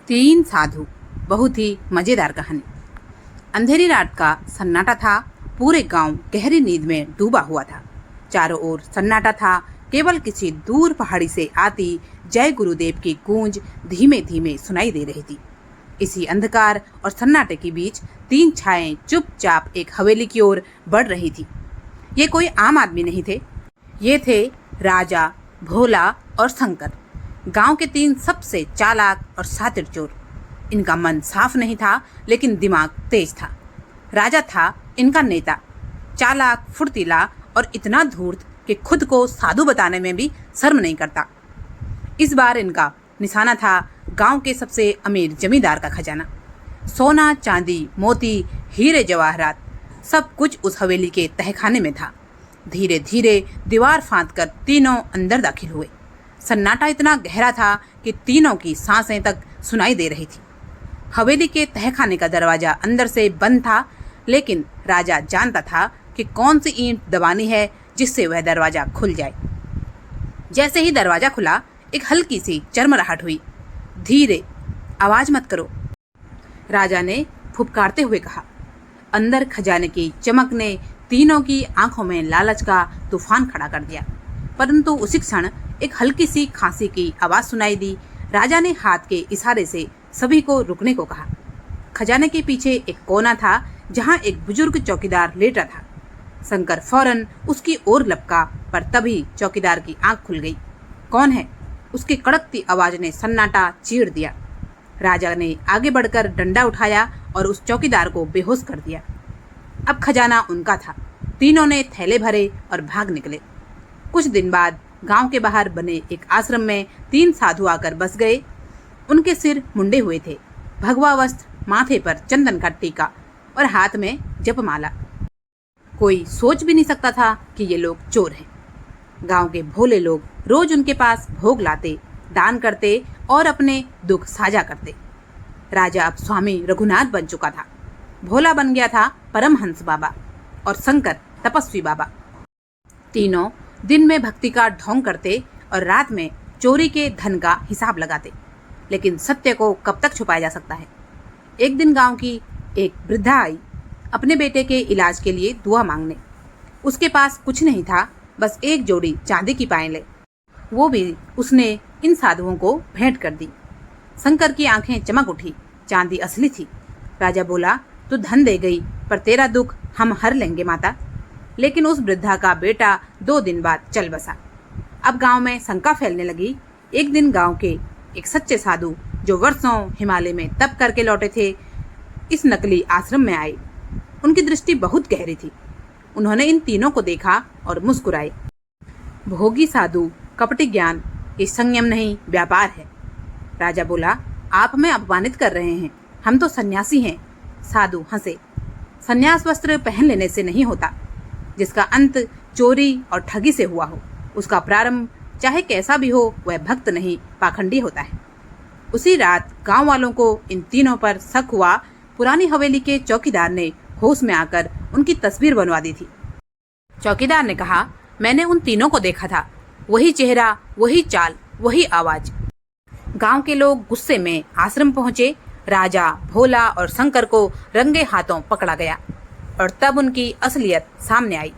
तीन साधु। बहुत ही मजेदार कहानी। अंधेरी रात का सन्नाटा था। पूरे गांव गहरी नींद में डूबा हुआ था। चारों ओर सन्नाटा था। केवल किसी दूर पहाड़ी से आती जय गुरुदेव की गूंज धीमे धीमे सुनाई दे रही थी। इसी अंधकार और सन्नाटे के बीच तीन छाएं चुपचाप एक हवेली की ओर बढ़ रही थी। ये कोई आम आदमी नहीं थे। ये थे राजा, भोला और शंकर, गांव के तीन सबसे चालाक और शातिर चोर। इनका मन साफ नहीं था, लेकिन दिमाग तेज था। राजा था इनका नेता, चालाक, फुर्तीला और इतना धूर्त कि खुद को साधु बताने में भी शर्म नहीं करता। इस बार इनका निशाना था गांव के सबसे अमीर जमींदार का खजाना। सोना, चांदी, मोती, हीरे जवाहरात, सब कुछ उस हवेली के तहखाने में था। धीरे धीरे दीवार फांदकर तीनों अंदर दाखिल हुए। सन्नाटा इतना गहरा था कि तीनों की सांसें तक सुनाई दे रही थी। हवेली के तहखाने का दरवाजा अंदर से बंद था, लेकिन राजा जानता था कि कौन सी ईंट दबानी है जिससे वह दरवाजा खुल जाए। जैसे ही दरवाजा खुला, एक हल्की सी चरमराहट हुई। धीरे, आवाज मत करो, राजा ने फुफकारते हुए कहा। अंदर खजाने की चमक ने तीनों की आंखों में लालच का तूफान खड़ा कर दिया। परंतु उसी क्षण एक हल्की सी खांसी की आवाज सुनाई दी। राजा ने हाथ के इशारे से सभी को रुकने को कहा। खजाने के पीछे एक कोना था जहां एक बुजुर्ग चौकीदार लेटा था। शंकर फौरन उसकी ओर लपका, पर तभी चौकीदार की आंख खुल गई। कौन है? उसकी कड़कती आवाज ने सन्नाटा चीर दिया। राजा ने आगे बढ़कर डंडा उठाया और उस चौकीदार को बेहोश कर दिया। अब खजाना उनका था। तीनों ने थैले भरे और भाग निकले। कुछ दिन बाद गांव के बाहर बने एक आश्रम में तीन साधु आकर बस गए। उनके सिर मुंडे हुए थे, भगवा वस्त्र, माथे पर चंदन का टीका और हाथ में जपमाला। कोई सोच भी नहीं सकता था कि ये लोग चोर हैं। गांव के भोले लोग रोज उनके पास भोग लाते, दान करते और अपने दुख साझा करते। राजा अब स्वामी रघुनाथ बन चुका था। भोला बन गया था परमहंस बाबा और शंकर तपस्वी बाबा। तीनों दिन में भक्ति का ढोंग करते और रात में चोरी के धन का हिसाब लगाते। लेकिन सत्य को कब तक छुपाया जा सकता है? एक दिन गांव की एक वृद्धा आई अपने बेटे के इलाज के लिए दुआ मांगने। उसके पास कुछ नहीं था, बस एक जोड़ी चांदी की पायलें। वो भी उसने इन साधुओं को भेंट कर दी। शंकर की आंखें चमक उठी। चांदी असली थी। राजा बोला, तू धन दे गई, पर तेरा दुख हम हर लेंगे माता। लेकिन उस वृद्धा का बेटा 2 दिन बाद चल बसा। अब गांव में शंका फैलने लगी। एक दिन गांव के एक सच्चे साधु, जो वर्षों हिमालय में तप करके लौटे थे, इस नकली आश्रम में आए। उनकी दृष्टि बहुत गहरी थी। उन्होंने इन तीनों को देखा और मुस्कुराए। भोगी साधु, कपटी ज्ञान, ये संयम नहीं, व्यापार है। राजा बोला, आप हमें अपमानित कर रहे हैं, हम तो सन्यासी हैं। साधु हंसे। सन्यास वस्त्र पहन लेने से नहीं होता। जिसका अंत चोरी और ठगी से हुआ हो, उसका प्रारंभ चाहे कैसा भी हो, वह भक्त नहीं, पाखंडी होता है। उसी रात गांव वालों को इन तीनों पर शक हुआ। पुरानी हवेली के चौकीदार ने होश में आकर उनकी तस्वीर बनवा दी थी। चौकीदार ने कहा, मैंने उन तीनों को देखा था। वही चेहरा, वही चाल, वही आवाज। गांव के लोग गुस्से में आश्रम पहुंचे। राजा, भोला और शंकर को रंगे हाथों पकड़ा गया और तब उनकी असलियत सामने आई।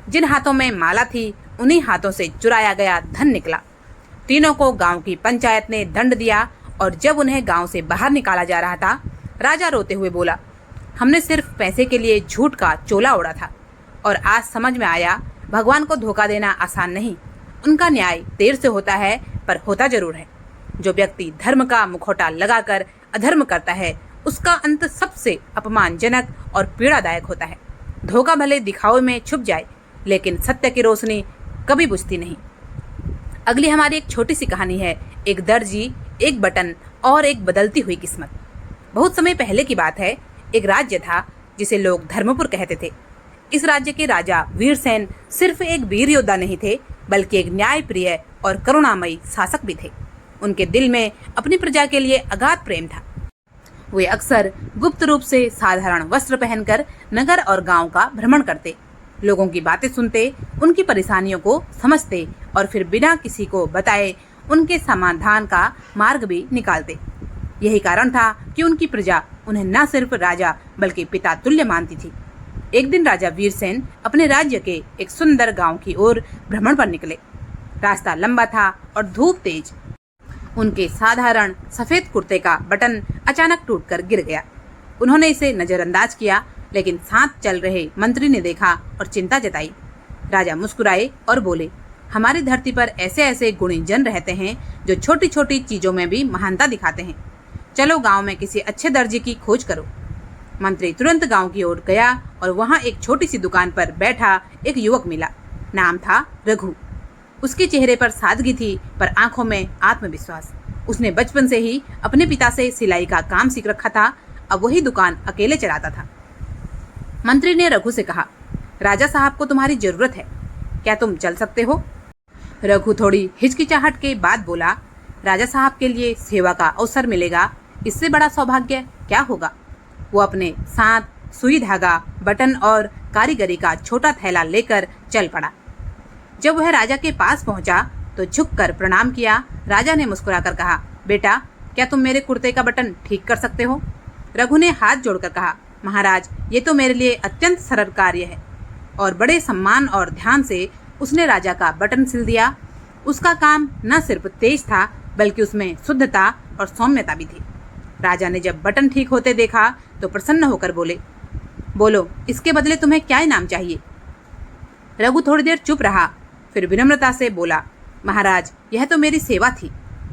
जिन हाथों में माला थी, उन्हीं हाथों से चुराया गया धन निकला। तीनों को गांव की पंचायत ने दंड दिया और जब उन्हें गांव से बाहर निकाला जा रहा था, राजा रोते हुए बोला, हमने सिर्फ पैसे के लिए झूठ का चोला ओढ़ा था और आज समझ में आया, भगवान को धोखा देना आसान नहीं। उनका न्याय देर से होता है, पर होता जरूर है। जो व्यक्ति धर्म का मुखौटा लगाकर अधर्म करता है, उसका अंत सबसे अपमानजनक और पीड़ादायक होता है। धोखा भले दिखावे में छुप जाए, लेकिन सत्य की रोशनी कभी बुझती नहीं। अगली हमारी एक छोटी सी कहानी है, एक दर्जी, एक बटन और एक बदलती हुई किस्मत। बहुत समय पहले की बात है। एक राज्य था जिसे लोग धर्मपुर कहते थे। इस राज्य के राजा वीरसेन सिर्फ एक वीर योद्धा नहीं थे, बल्कि एक न्यायप्रिय और करुणामयी शासक भी थे। उनके दिल में अपनी प्रजा के लिए अगाध प्रेम था। वे अक्सर गुप्त रूप से साधारण वस्त्र पहनकर नगर और गांव का भ्रमण करते, लोगों की बातें सुनते, उनकी परेशानियों को समझते और फिर बिना किसी को बताए उनके समाधान का मार्ग भी निकालते। यही कारण था कि उनकी प्रजा उन्हें न सिर्फ राजा बल्कि पिता तुल्य मानती थी। एक दिन राजा वीरसेन अपने राज्य के एक सुंदर गांव की ओर भ्रमण पर निकले। रास्ता लंबा था और धूप तेज। उनके साधारण सफेद कुर्ते का बटन अचानक टूटकर गिर गया। उन्होंने इसे नजरअंदाज किया, लेकिन साथ चल रहे मंत्री ने देखा और चिंता जताई। राजा मुस्कुराए और बोले, हमारी धरती पर ऐसे ऐसे गुणी जन रहते हैं जो छोटी छोटी चीजों में भी महानता दिखाते हैं। चलो गांव में किसी अच्छे दर्जे की खोज करो। मंत्री तुरंत गांव की ओर गया और वहां एक छोटी सी दुकान पर बैठा एक युवक मिला। नाम था रघु। उसके चेहरे पर सादगी थी, पर आंखों में आत्मविश्वास। उसने बचपन से ही अपने पिता से सिलाई का काम सीख रखा था। अब वही दुकान अकेले चलाता था। मंत्री ने रघु से कहा, राजा साहब को तुम्हारी जरूरत है, क्या तुम चल सकते हो? रघु थोड़ी हिचकिचाहट के बाद बोला, राजा साहब के लिए सेवा का अवसर मिलेगा, इससे बड़ा सौभाग्य क्या होगा? वो अपने साथ सुई धागा, बटन और कारीगरी का छोटा थैला लेकर चल पड़ा। जब वह राजा के पास पहुंचा तो झुककर प्रणाम किया। राजा ने मुस्कुराकर कहा, बेटा, क्या तुम मेरे कुर्ते का बटन ठीक कर सकते हो? रघु ने हाथ जोड़कर कहा, महाराज, ये तो मेरे लिए अत्यंत सरल कार्य है। और बड़े सम्मान और ध्यान से उसने राजा का बटन सिल दिया। उसका काम न सिर्फ तेज था, बल्कि उसमें शुद्धता और सौम्यता भी थी। राजा ने जब बटन ठीक होते देखा तो प्रसन्न होकर बोले, बोलो, इसके बदले तुम्हें क्या इनाम चाहिए? रघु थोड़ी देर चुप रहा, फिर विनम्रता से बोला, महाराज, यह तो मेरी सेवा थी,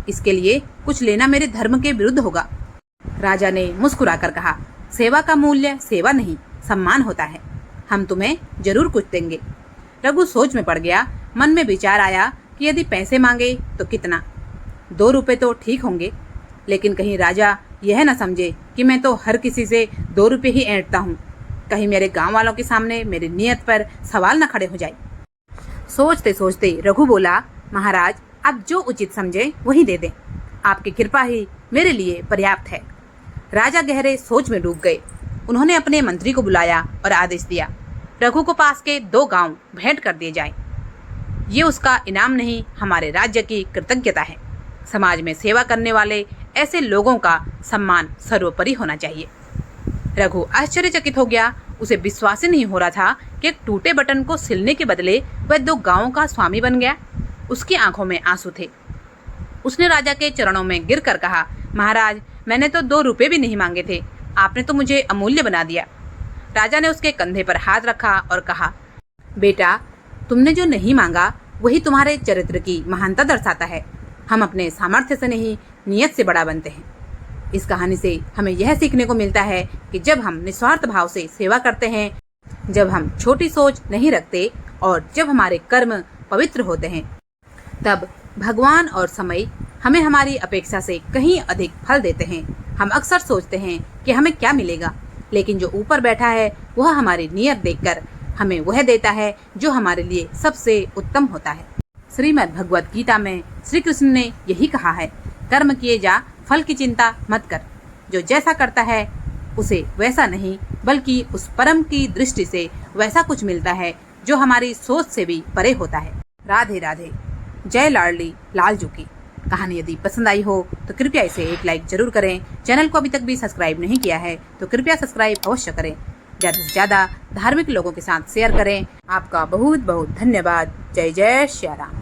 इसके लिए कुछ लेना मेरे धर्म के विरुद्ध होगा। राजा ने मुस्कुराकर कहा, सेवा का मूल्य सेवा नहीं, सम्मान होता है। हम तुम्हें जरूर कुछ देंगे। रघु सोच में पड़ गया। मन में विचार आया कि यदि पैसे मांगे तो कितना? 2 रुपए तो ठीक होंगे, लेकिन कहीं राजा यह न समझे कि मैं तो हर किसी से 2 रुपए ही ऐंठता हूँ। कहीं मेरे गांव वालों के सामने मेरी नियत पर सवाल न खड़े हो जाए। सोचते सोचते रघु बोला, महाराज, आप जो उचित समझे वही दे दें। आपकी कृपा ही मेरे लिए पर्याप्त है। राजा गहरे सोच में डूब गए। उन्होंने अपने मंत्री को बुलाया और आदेश दिया, रघु को पास के 2 गांव भेंट कर दिए जाएं। ये उसका इनाम नहीं, हमारे राज्य की कृतज्ञता है। समाज में सेवा करने वाले ऐसे लोगों का सम्मान सर्वोपरि होना चाहिए। रघु आश्चर्यचकित हो गया। उसे विश्वास ही नहीं हो रहा था कि एक टूटे बटन को सिलने के बदले वह 2 गांवों का स्वामी बन गया। उसकी आंखों में आंसू थे। उसने राजा के चरणों में गिरकर कहा, महाराज, मैंने तो 2 रुपए भी नहीं मांगे थे, आपने तो मुझे अमूल्य बना दिया। राजा ने उसके कंधे पर हाथ रखा और कहा, बेटा, तुमने जो नहीं मांगा वही तुम्हारे चरित्र की महानता दर्शाता है। हम अपने सामर्थ्य से नहीं, नियत से बड़ा बनते हैं। इस कहानी से हमें यह सीखने को मिलता है कि जब हम निस्वार्थ भाव से सेवा करते हैं, जब हम छोटी सोच नहीं रखते और जब हमारे कर्म पवित्र होते हैं, तब भगवान और समय हमें हमारी अपेक्षा से कहीं अधिक फल देते हैं। हम अक्सर सोचते हैं कि हमें क्या मिलेगा, लेकिन जो ऊपर बैठा है वह हमारी नियत देखकर हमें वह देता है जो हमारे लिए सबसे उत्तम होता है। श्रीमद् भगवत गीता में श्री कृष्ण ने यही कहा है, कर्म किए जा, फल की चिंता मत कर। जो जैसा करता है उसे वैसा नहीं, बल्कि उस परम की दृष्टि से वैसा कुछ मिलता है जो हमारी सोच से भी परे होता है। राधे राधे। जय लाडली लालजू की। कहानी यदि पसंद आई हो तो कृपया इसे एक लाइक जरूर करें। चैनल को अभी तक भी सब्सक्राइब नहीं किया है तो कृपया सब्सक्राइब अवश्य करें। ज़्यादा से ज़्यादा धार्मिक लोगों के साथ शेयर करें। आपका बहुत बहुत धन्यवाद। जय जय श्री राम।